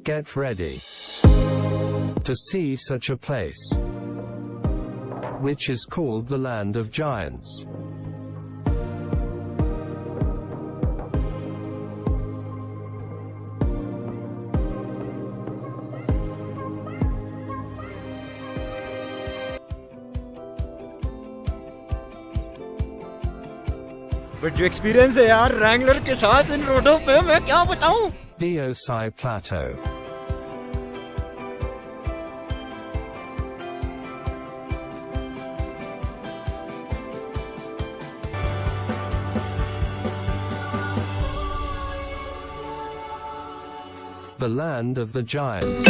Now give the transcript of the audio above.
Get ready to see such a place, which is called the land of giants. But जो experience है यार Wrangler के साथ इन रोडों पे, मैं क्या बताऊं। The Sky Plateau. The land of the giants.